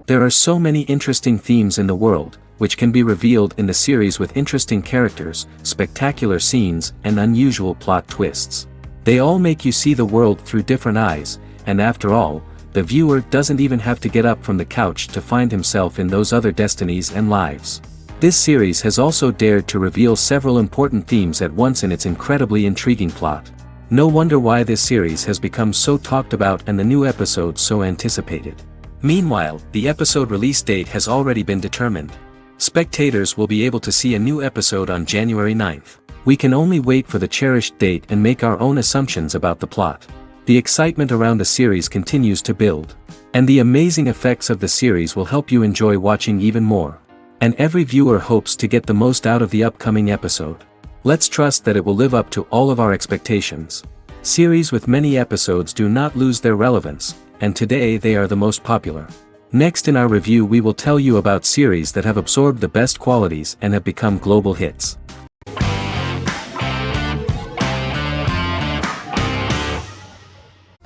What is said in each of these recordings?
There are so many interesting themes in the world, which can be revealed in the series with interesting characters, spectacular scenes, and unusual plot twists. They all make you see the world through different eyes, and after all, the viewer doesn't even have to get up from the couch to find himself in those other destinies and lives. This series has also dared to reveal several important themes at once in its incredibly intriguing plot. No wonder why this series has become so talked about and the new episode so anticipated. Meanwhile, the episode release date has already been determined. Spectators will be able to see a new episode on January 9th. We can only wait for the cherished date and make our own assumptions about the plot. The excitement around the series continues to build. And the amazing effects of the series will help you enjoy watching even more. And every viewer hopes to get the most out of the upcoming episode. Let's trust that it will live up to all of our expectations. Series with many episodes do not lose their relevance, and today they are the most popular. Next in our review we will tell you about series that have absorbed the best qualities and have become global hits.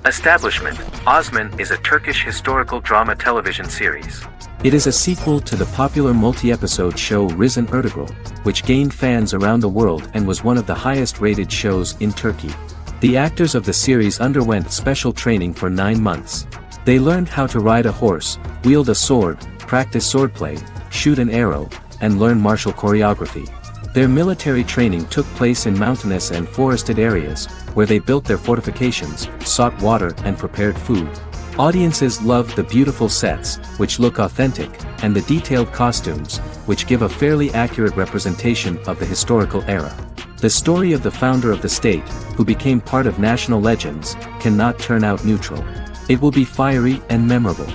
Establishment. Osman is a Turkish historical drama television series. It is a sequel to the popular multi-episode show Risen Ertugrul, which gained fans around the world and was one of the highest-rated shows in Turkey. The actors of the series underwent special training for 9 months. They learned how to ride a horse, wield a sword, practice swordplay, shoot an arrow, and learn martial choreography. Their military training took place in mountainous and forested areas, where they built their fortifications, sought water and prepared food. Audiences loved the beautiful sets, which look authentic, and the detailed costumes, which give a fairly accurate representation of the historical era. The story of the founder of the state, who became part of national legends, cannot turn out neutral. It will be fiery and memorable.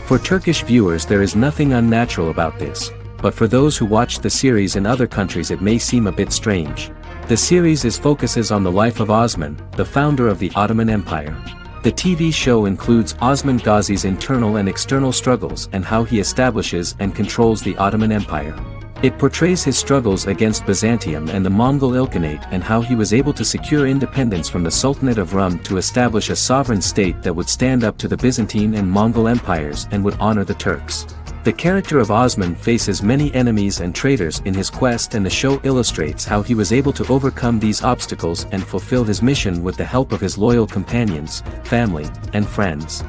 For Turkish viewers there is nothing unnatural about this, but for those who watched the series in other countries it may seem a bit strange. The series focuses on the life of Osman, the founder of the Ottoman Empire. The TV show includes Osman Ghazi's internal and external struggles and how he establishes and controls the Ottoman Empire. It portrays his struggles against Byzantium and the Mongol Ilkhanate and how he was able to secure independence from the Sultanate of Rum to establish a sovereign state that would stand up to the Byzantine and Mongol empires and would honor the Turks. The character of Osman faces many enemies and traitors in his quest, and the show illustrates how he was able to overcome these obstacles and fulfill his mission with the help of his loyal companions, family, and friends.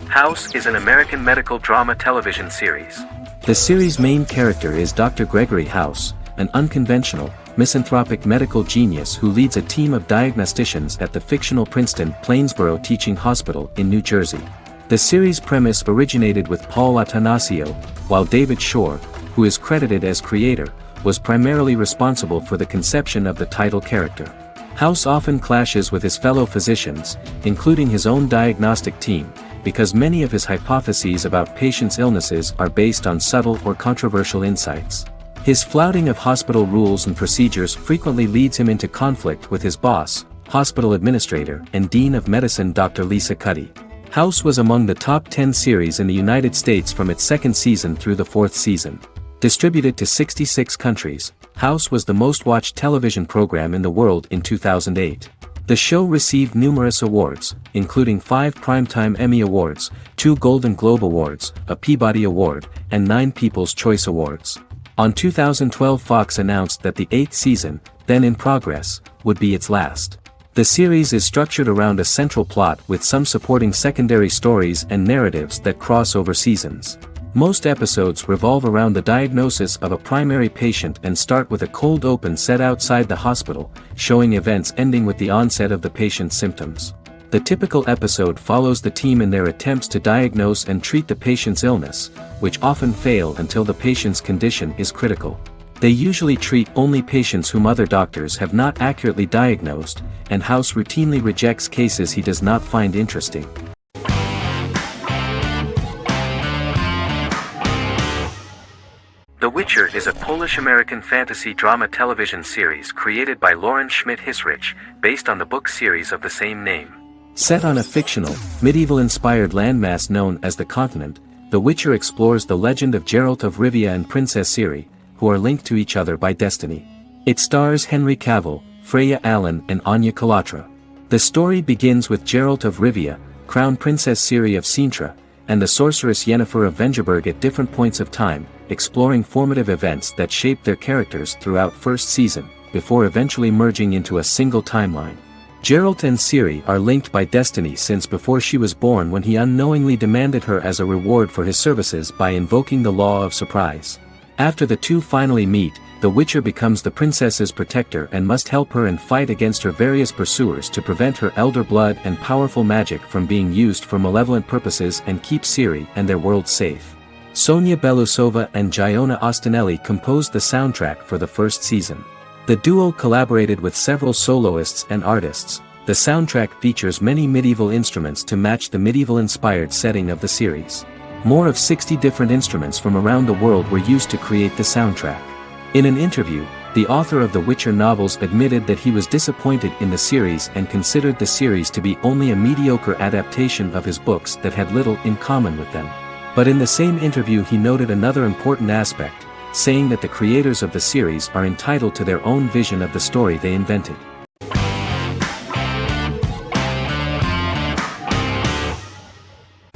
House is an American medical drama television series. The series' main character is Dr. Gregory House, an unconventional, misanthropic medical genius who leads a team of diagnosticians at the fictional Princeton Plainsboro Teaching Hospital in New Jersey. The series' premise originated with Paul Attanasio, while David Shore, who is credited as creator, was primarily responsible for the conception of the title character. House often clashes with his fellow physicians, including his own diagnostic team, because many of his hypotheses about patients' illnesses are based on subtle or controversial insights. His flouting of hospital rules and procedures frequently leads him into conflict with his boss, hospital administrator and dean of medicine Dr. Lisa Cuddy. House was among the top 10 series in the United States from its second season through the fourth season. Distributed to 66 countries, House was the most-watched television program in the world in 2008. The show received numerous awards, including 5 Primetime Emmy Awards, 2 Golden Globe Awards, a Peabody Award, and 9 People's Choice Awards. On 2012 Fox announced that the 8th season, then in progress, would be its last. The series is structured around a central plot with some supporting secondary stories and narratives that cross over seasons. Most episodes revolve around the diagnosis of a primary patient and start with a cold open set outside the hospital, showing events ending with the onset of the patient's symptoms. The typical episode follows the team in their attempts to diagnose and treat the patient's illness, which often fail until the patient's condition is critical. They usually treat only patients whom other doctors have not accurately diagnosed, and House routinely rejects cases he does not find interesting. The Witcher is a Polish-American fantasy drama television series created by Lauren Schmidt-Hissrich, based on the book series of the same name. Set on a fictional, medieval-inspired landmass known as the Continent, The Witcher explores the legend of Geralt of Rivia and Princess Ciri, who are linked to each other by destiny. It stars Henry Cavill, Freya Allan and Anya Chalotra. The story begins with Geralt of Rivia, Crown Princess Ciri of Sintra, and the sorceress Yennefer of Vengerberg at different points of time, exploring formative events that shaped their characters throughout first season, before eventually merging into a single timeline. Geralt and Ciri are linked by destiny since before she was born, when he unknowingly demanded her as a reward for his services by invoking the law of surprise. After the two finally meet, the Witcher becomes the princess's protector and must help her and fight against her various pursuers to prevent her elder blood and powerful magic from being used for malevolent purposes and keep Ciri and their world safe. Sonia Belousova and Giona Ostinelli composed the soundtrack for the first season. The duo collaborated with several soloists and artists. The soundtrack features many medieval instruments to match the medieval-inspired setting of the series. More of 60 different instruments from around the world were used to create the soundtrack. In an interview, the author of the Witcher novels admitted that he was disappointed in the series and considered the series to be only a mediocre adaptation of his books that had little in common with them. But in the same interview he noted another important aspect, saying that the creators of the series are entitled to their own vision of the story they invented.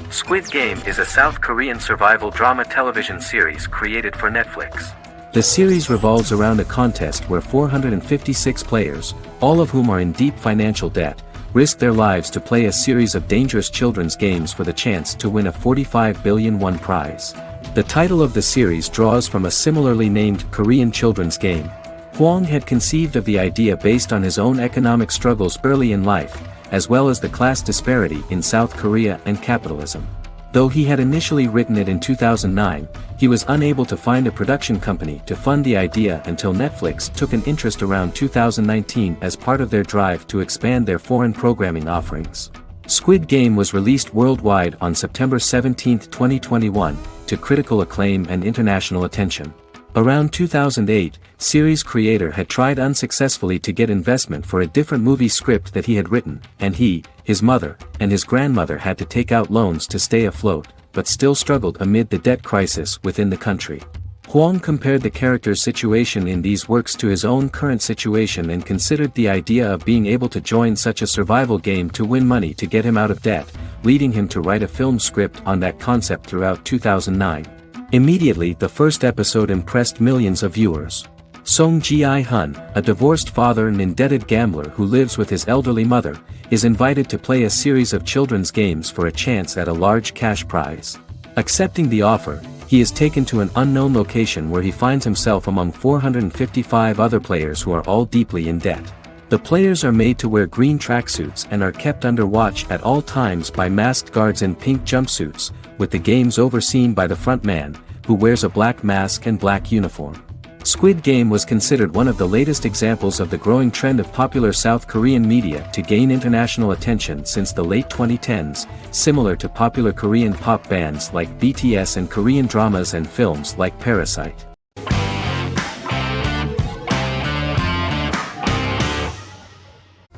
Squid Game is a South Korean survival drama television series created for Netflix. The series revolves around a contest where 456 players, all of whom are in deep financial debt, risk their lives to play a series of dangerous children's games for the chance to win a 45 billion won prize. The title of the series draws from a similarly named Korean children's game. Hwang had conceived of the idea based on his own economic struggles early in life, as well as the class disparity in South Korea and capitalism. Though he had initially written it in 2009, he was unable to find a production company to fund the idea until Netflix took an interest around 2019 as part of their drive to expand their foreign programming offerings. Squid Game was released worldwide on September 17, 2021, to critical acclaim and international attention. Around 2008, series creator had tried unsuccessfully to get investment for a different movie script that he had written, and he, his mother, and his grandmother had to take out loans to stay afloat, but still struggled amid the debt crisis within the country. Hwang compared the character's situation in these works to his own current situation and considered the idea of being able to join such a survival game to win money to get him out of debt, leading him to write a film script on that concept throughout 2009. Immediately the first episode impressed millions of viewers. Song Ji-hun, a divorced father and indebted gambler who lives with his elderly mother, is invited to play a series of children's games for a chance at a large cash prize. Accepting the offer, he is taken to an unknown location where he finds himself among 455 other players who are all deeply in debt. The players are made to wear green tracksuits and are kept under watch at all times by masked guards in pink jumpsuits, with the games overseen by the front man, who wears a black mask and black uniform. Squid Game was considered one of the latest examples of the growing trend of popular South Korean media to gain international attention since the late 2010s, similar to popular Korean pop bands like BTS and Korean dramas and films like Parasite.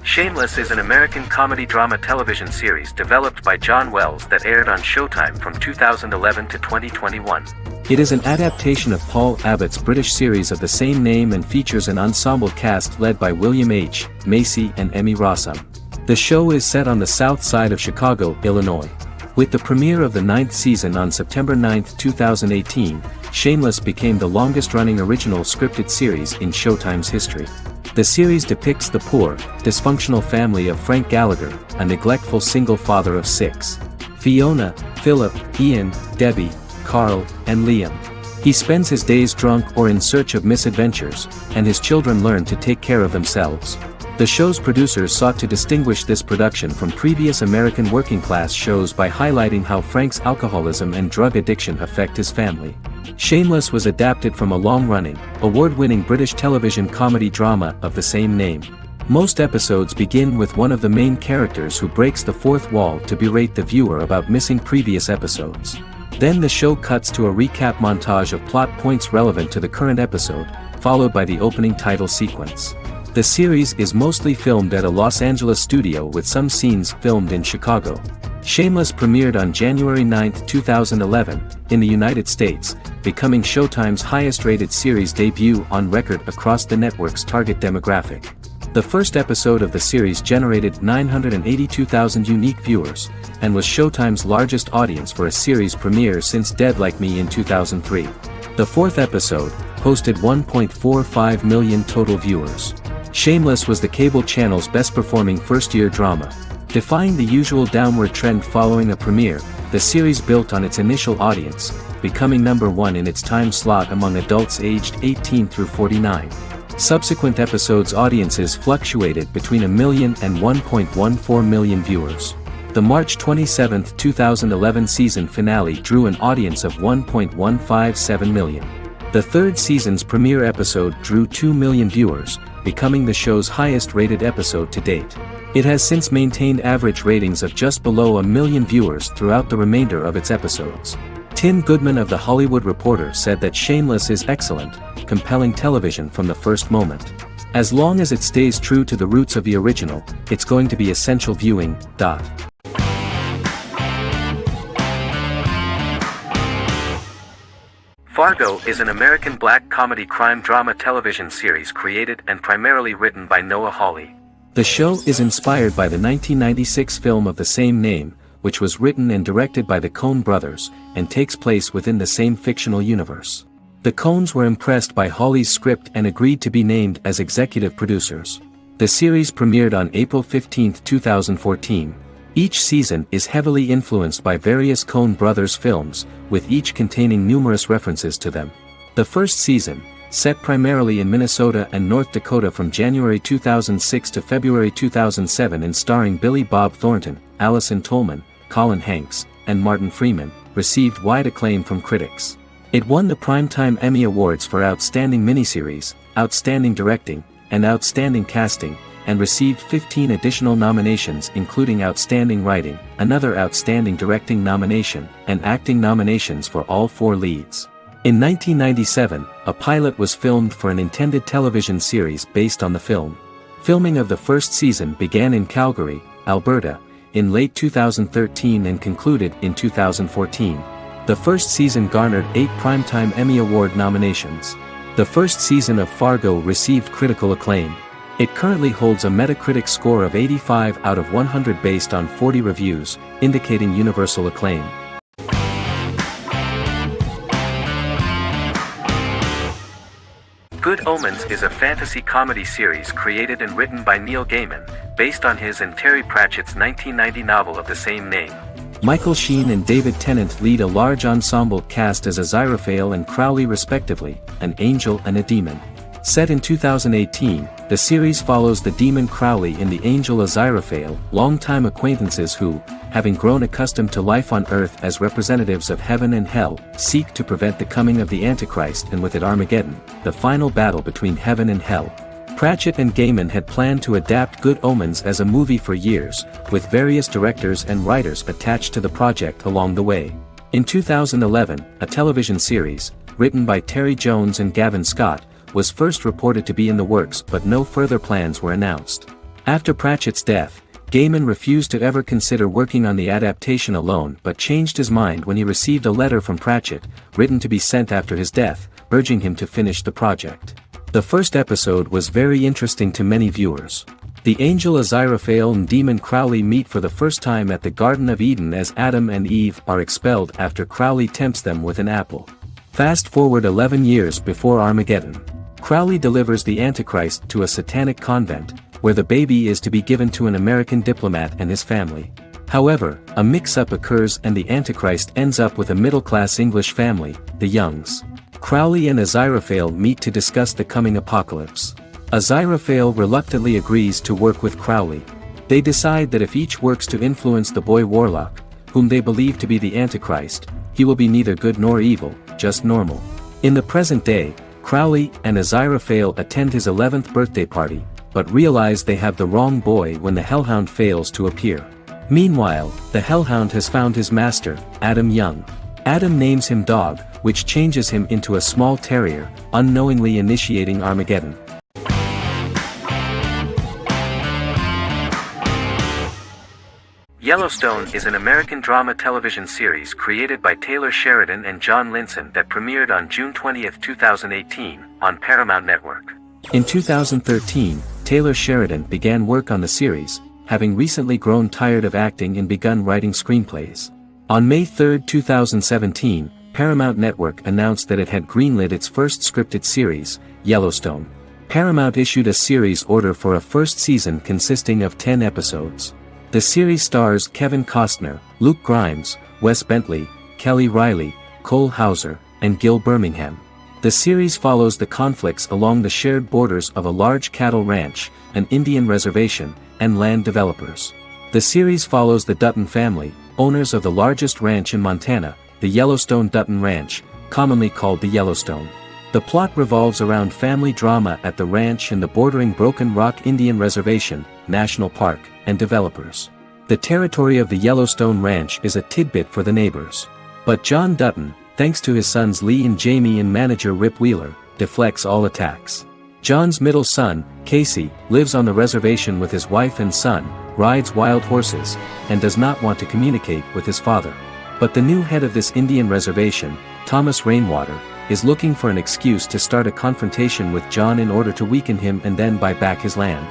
Shameless is an American comedy drama television series developed by John Wells that aired on Showtime from 2011 to 2021. It is an adaptation of Paul Abbott's British series of the same name and features an ensemble cast led by William H. Macy and Emmy Rossum. The show is set on the south side of Chicago, Illinois. With the premiere of the 9th season on September 9, 2018, Shameless became the longest-running original scripted series in Showtime's history. The series depicts the poor, dysfunctional family of Frank Gallagher, a neglectful single father of 6. Fiona, Philip, Ian, Debbie, Carl, and Liam. He spends his days drunk or in search of misadventures, and his children learn to take care of themselves. The show's producers sought to distinguish this production from previous American working-class shows by highlighting how Frank's alcoholism and drug addiction affect his family. Shameless was adapted from a long-running, award-winning British television comedy drama of the same name. Most episodes begin with one of the main characters who breaks the fourth wall to berate the viewer about missing previous episodes. Then the show cuts to a recap montage of plot points relevant to the current episode, followed by the opening title sequence. The series is mostly filmed at a Los Angeles studio with some scenes filmed in Chicago. Shameless premiered on January 9, 2011, in the United States, becoming Showtime's highest-rated series debut on record across the network's target demographic. The first episode of the series generated 982,000 unique viewers, and was Showtime's largest audience for a series premiere since Dead Like Me in 2003. The fourth episode posted 1.45 million total viewers. Shameless was the cable channel's best-performing first-year drama. Defying the usual downward trend following a premiere, the series built on its initial audience, becoming number one in its time slot among adults aged 18 through 49. Subsequent episodes' audiences fluctuated between a million and 1.14 million viewers. The March 27, 2011 season finale drew an audience of 1.157 million. The third season's premiere episode drew 2 million viewers, becoming the show's highest-rated episode to date. It has since maintained average ratings of just below a million viewers throughout the remainder of its episodes. Tim Goodman of The Hollywood Reporter said that Shameless is excellent, compelling television from the first moment. As long as it stays true to the roots of the original, it's going to be essential viewing. Fargo is an American black comedy crime drama television series created and primarily written by Noah Hawley. The show is inspired by the 1996 film of the same name, which was written and directed by the Coen brothers, and takes place within the same fictional universe. The Coens were impressed by Hawley's script and agreed to be named as executive producers. The series premiered on April 15, 2014. Each season is heavily influenced by various Coen brothers films, with each containing numerous references to them. The first season, set primarily in Minnesota and North Dakota from January 2006 to February 2007 and starring Billy Bob Thornton, Allison Tolman, Colin Hanks, and Martin Freeman, received wide acclaim from critics. It won the Primetime Emmy Awards for Outstanding Miniseries, Outstanding Directing, and Outstanding Casting, and received 15 additional nominations including Outstanding Writing, another Outstanding Directing nomination, and acting nominations for all four leads. In 1997, a pilot was filmed for an intended television series based on the film. Filming of the first season began in Calgary, Alberta, in late 2013 and concluded in 2014. The first season garnered 8 Primetime Emmy Award nominations. The first season of Fargo received critical acclaim. It currently holds a Metacritic score of 85 out of 100 based on 40 reviews, indicating universal acclaim. Good Omens is a fantasy comedy series created and written by Neil Gaiman, based on his and Terry Pratchett's 1990 novel of the same name. Michael Sheen and David Tennant lead a large ensemble cast as Aziraphale and Crowley respectively, an angel and a demon. Set in 2018, the series follows the demon Crowley and the angel Aziraphale, longtime acquaintances who, having grown accustomed to life on Earth as representatives of heaven and hell, seek to prevent the coming of the Antichrist and with it Armageddon, the final battle between heaven and hell. Pratchett and Gaiman had planned to adapt Good Omens as a movie for years, with various directors and writers attached to the project along the way. In 2011, a television series, written by Terry Jones and Gavin Scott, was first reported to be in the works but no further plans were announced. After Pratchett's death, Gaiman refused to ever consider working on the adaptation alone but changed his mind when he received a letter from Pratchett, written to be sent after his death, urging him to finish the project. The first episode was very interesting to many viewers. The angel Aziraphale and demon Crowley meet for the first time at the Garden of Eden as Adam and Eve are expelled after Crowley tempts them with an apple. Fast forward 11 years before Armageddon. Crowley delivers the Antichrist to a satanic convent, where the baby is to be given to an American diplomat and his family. However, a mix-up occurs and the Antichrist ends up with a middle-class English family, the Youngs. Crowley and Aziraphale meet to discuss the coming apocalypse. Aziraphale reluctantly agrees to work with Crowley. They decide that if each works to influence the boy Warlock, whom they believe to be the Antichrist, he will be neither good nor evil, just normal. In the present day, Crowley and Aziraphale attend his 11th birthday party, but realize they have the wrong boy when the Hellhound fails to appear. Meanwhile, the Hellhound has found his master, Adam Young. Adam names him Dog, which changes him into a small terrier, unknowingly initiating Armageddon. Yellowstone is an American drama television series created by Taylor Sheridan and John Linson that premiered on June 20, 2018, on Paramount Network. In 2013, Taylor Sheridan began work on the series, having recently grown tired of acting and begun writing screenplays. On May 3, 2017, Paramount Network announced that it had greenlit its first scripted series, Yellowstone. Paramount issued a series order for a first season consisting of 10 episodes. The series stars Kevin Costner, Luke Grimes, Wes Bentley, Kelly Riley, Cole Hauser, and Gil Birmingham. The series follows the conflicts along the shared borders of a large cattle ranch, an Indian reservation, and land developers. The series follows the Dutton family, owners of the largest ranch in Montana, the Yellowstone Dutton Ranch, commonly called the Yellowstone. The plot revolves around family drama at the ranch and the bordering Broken Rock Indian Reservation, National Park, and developers. The territory of the Yellowstone Ranch is a tidbit for the neighbors. But John Dutton, thanks to his sons Lee and Jamie and manager Rip Wheeler, deflects all attacks. John's middle son, Casey, lives on the reservation with his wife and son, rides wild horses, and does not want to communicate with his father. But the new head of this Indian reservation, Thomas Rainwater, is looking for an excuse to start a confrontation with John in order to weaken him and then buy back his land.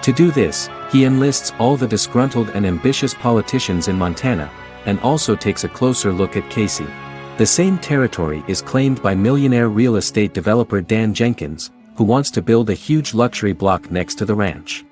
To do this, he enlists all the disgruntled and ambitious politicians in Montana, and also takes a closer look at Casey. The same territory is claimed by millionaire real estate developer Dan Jenkins, who wants to build a huge luxury block next to the ranch.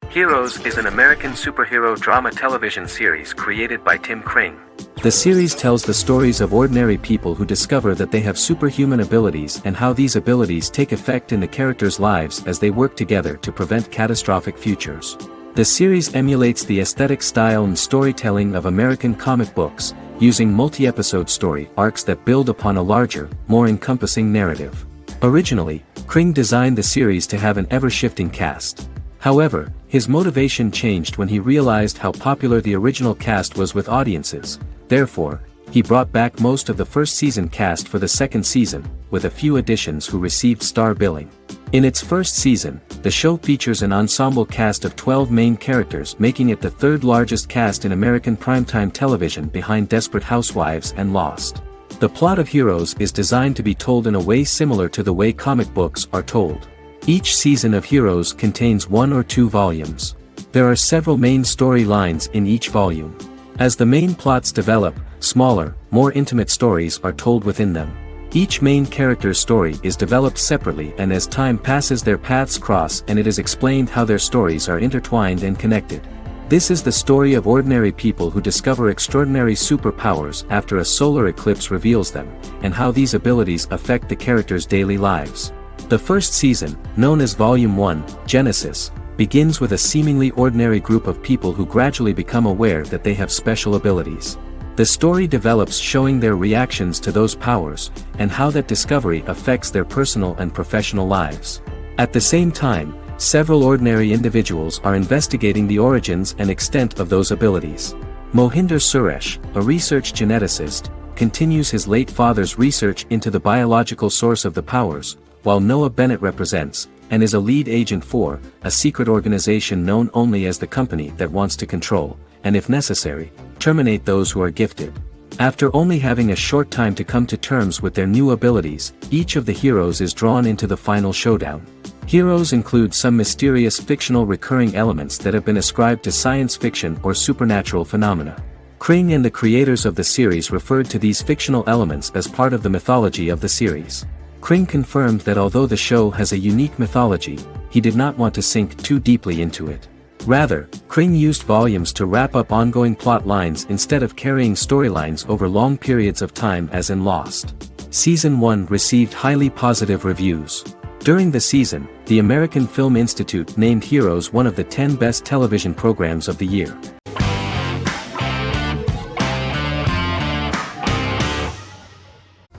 Heroes is an American superhero drama television series created by Tim Kring. The series tells the stories of ordinary people who discover that they have superhuman abilities and how these abilities take effect in the characters' lives as they work together to prevent catastrophic futures. The series emulates the aesthetic style and storytelling of American comic books, using multi-episode story arcs that build upon a larger, more encompassing narrative. Originally, Kring designed the series to have an ever-shifting cast. However, his motivation changed when he realized how popular the original cast was with audiences. Therefore, he brought back most of the first season cast for the second season, with a few additions who received star billing. In its first season, the show features an ensemble cast of 12 main characters, making it the third largest cast in American primetime television behind Desperate Housewives and Lost. The plot of Heroes is designed to be told in a way similar to the way comic books are told. Each season of Heroes contains 1 or 2 volumes. There are several main storylines in each volume. As the main plots develop, smaller, more intimate stories are told within them. Each main character's story is developed separately, and as time passes their paths cross and it is explained how their stories are intertwined and connected. This is the story of ordinary people who discover extraordinary superpowers after a solar eclipse reveals them, and how these abilities affect the characters' daily lives. The first season, known as Volume 1, Genesis, begins with a seemingly ordinary group of people who gradually become aware that they have special abilities. The story develops showing their reactions to those powers, and how that discovery affects their personal and professional lives. At the same time, several ordinary individuals are investigating the origins and extent of those abilities. Mohinder Suresh, a research geneticist, continues his late father's research into the biological source of the powers, while Noah Bennett represents, and is a lead agent for, a secret organization known only as the Company that wants to control, and if necessary, terminate those who are gifted. After only having a short time to come to terms with their new abilities, each of the heroes is drawn into the final showdown. Heroes include some mysterious fictional recurring elements that have been ascribed to science fiction or supernatural phenomena. Kring and the creators of the series referred to these fictional elements as part of the mythology of the series. Kring confirmed that although the show has a unique mythology, he did not want to sink too deeply into it. Rather, Kring used volumes to wrap up ongoing plot lines instead of carrying storylines over long periods of time as in Lost. Season 1 received highly positive reviews. During the season, the American Film Institute named Heroes one of the 10 best television programs of the year.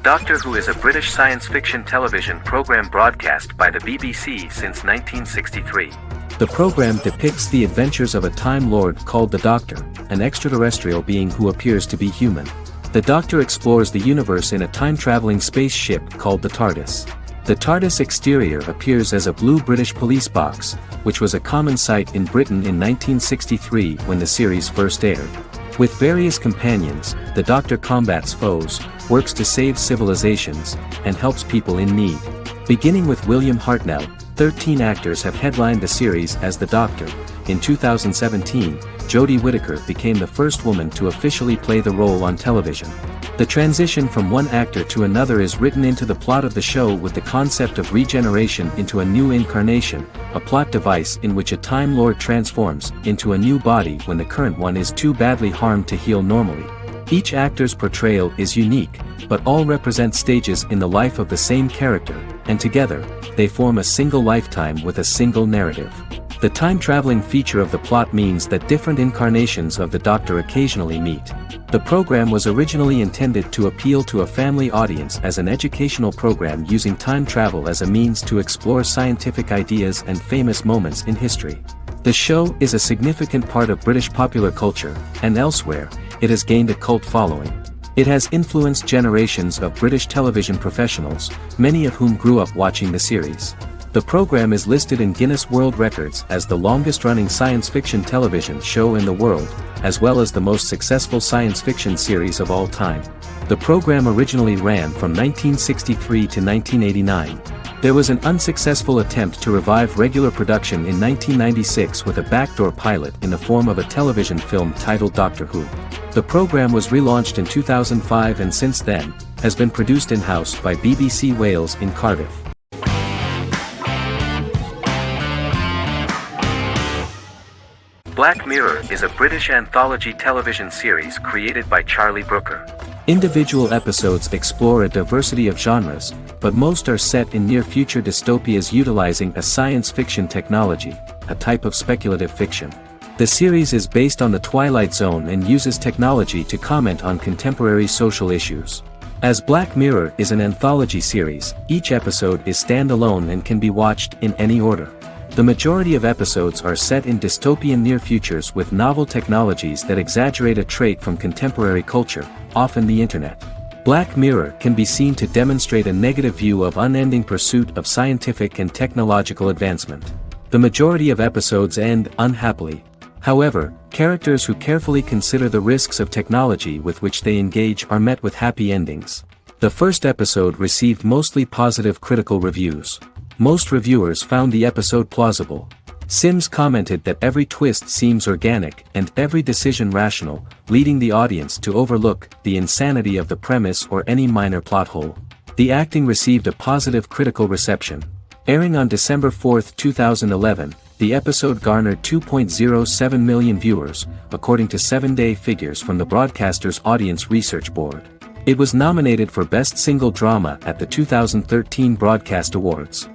Doctor Who is a British science fiction television program broadcast by the BBC since 1963. The program depicts the adventures of a Time Lord called the Doctor, an extraterrestrial being who appears to be human. The Doctor explores the universe in a time-traveling spaceship called the TARDIS. The TARDIS exterior appears as a blue British police box, which was a common sight in Britain in 1963 when the series first aired. With various companions, the Doctor combats foes, works to save civilizations, and helps people in need. Beginning with William Hartnell, 13 actors have headlined the series as the Doctor. In 2017, Jodie Whittaker became the first woman to officially play the role on television. The transition from one actor to another is written into the plot of the show with the concept of regeneration into a new incarnation, a plot device in which a Time Lord transforms into a new body when the current one is too badly harmed to heal normally. Each actor's portrayal is unique, but all represent stages in the life of the same character, and together, they form a single lifetime with a single narrative. The time-traveling feature of the plot means that different incarnations of the Doctor occasionally meet. The program was originally intended to appeal to a family audience as an educational program using time travel as a means to explore scientific ideas and famous moments in history. The show is a significant part of British popular culture, and elsewhere, it has gained a cult following. It has influenced generations of British television professionals, many of whom grew up watching the series. The program is listed in Guinness World Records as the longest-running science fiction television show in the world, as well as the most successful science fiction series of all time. The program originally ran from 1963 to 1989. There was an unsuccessful attempt to revive regular production in 1996 with a backdoor pilot in the form of a television film titled Doctor Who. The program was relaunched in 2005 and since then, has been produced in-house by BBC Wales in Cardiff. Black Mirror is a British anthology television series created by Charlie Brooker. Individual episodes explore a diversity of genres, but most are set in near-future dystopias utilizing a science fiction technology, a type of speculative fiction. The series is based on the Twilight Zone and uses technology to comment on contemporary social issues. As Black Mirror is an anthology series, each episode is standalone and can be watched in any order. The majority of episodes are set in dystopian near futures with novel technologies that exaggerate a trait from contemporary culture, often the internet. Black Mirror can be seen to demonstrate a negative view of unending pursuit of scientific and technological advancement. The majority of episodes end unhappily. However, characters who carefully consider the risks of technology with which they engage are met with happy endings. The first episode received mostly positive critical reviews. Most reviewers found the episode plausible. Sims commented that every twist seems organic and every decision rational, leading the audience to overlook the insanity of the premise or any minor plot hole. The acting received a positive critical reception. Airing on December 4, 2011, the episode garnered 2.07 million viewers, according to 7-day figures from the broadcaster's Audience Research Board. It was nominated for Best Single Drama at the 2013 Broadcast Awards.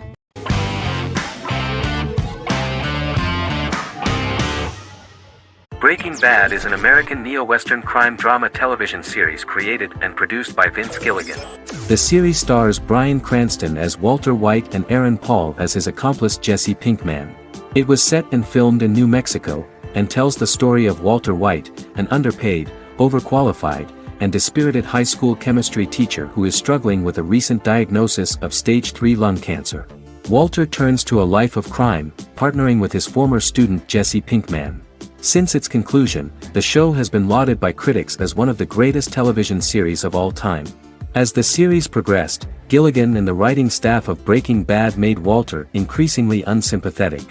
Breaking Bad is an American neo-Western crime drama television series created and produced by Vince Gilligan. The series stars Bryan Cranston as Walter White and Aaron Paul as his accomplice Jesse Pinkman. It was set and filmed in New Mexico, and tells the story of Walter White, an underpaid, overqualified, and dispirited high school chemistry teacher who is struggling with a recent diagnosis of stage 3 lung cancer. Walter turns to a life of crime, partnering with his former student Jesse Pinkman. Since its conclusion, the show has been lauded by critics as one of the greatest television series of all time. As the series progressed, Gilligan and the writing staff of Breaking Bad made Walter increasingly unsympathetic.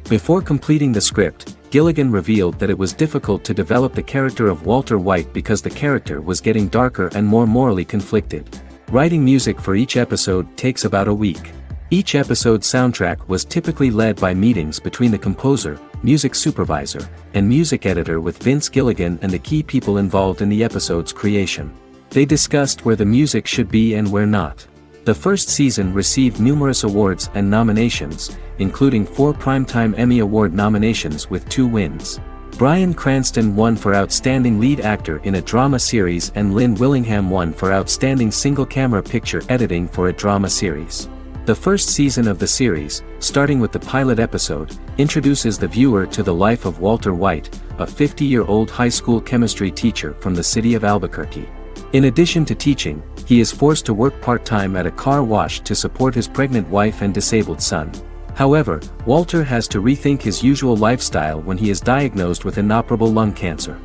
Before completing the script, Gilligan revealed that it was difficult to develop the character of Walter White because the character was getting darker and more morally conflicted. Writing music for each episode takes about a week. Each episode's soundtrack was typically led by meetings between the composer, music supervisor, and music editor with Vince Gilligan and the key people involved in the episode's creation. They discussed where the music should be and where not. The first season received numerous awards and nominations, including 4 Primetime Emmy Award nominations with 2 wins. Bryan Cranston won for Outstanding Lead Actor in a Drama Series and Lynn Willingham won for Outstanding Single-Camera Picture Editing for a Drama Series. The first season of the series, starting with the pilot episode, introduces the viewer to the life of Walter White, a 50-year-old high school chemistry teacher from the city of Albuquerque. In addition to teaching, he is forced to work part-time at a car wash to support his pregnant wife and disabled son. However, Walter has to rethink his usual lifestyle when he is diagnosed with inoperable lung cancer.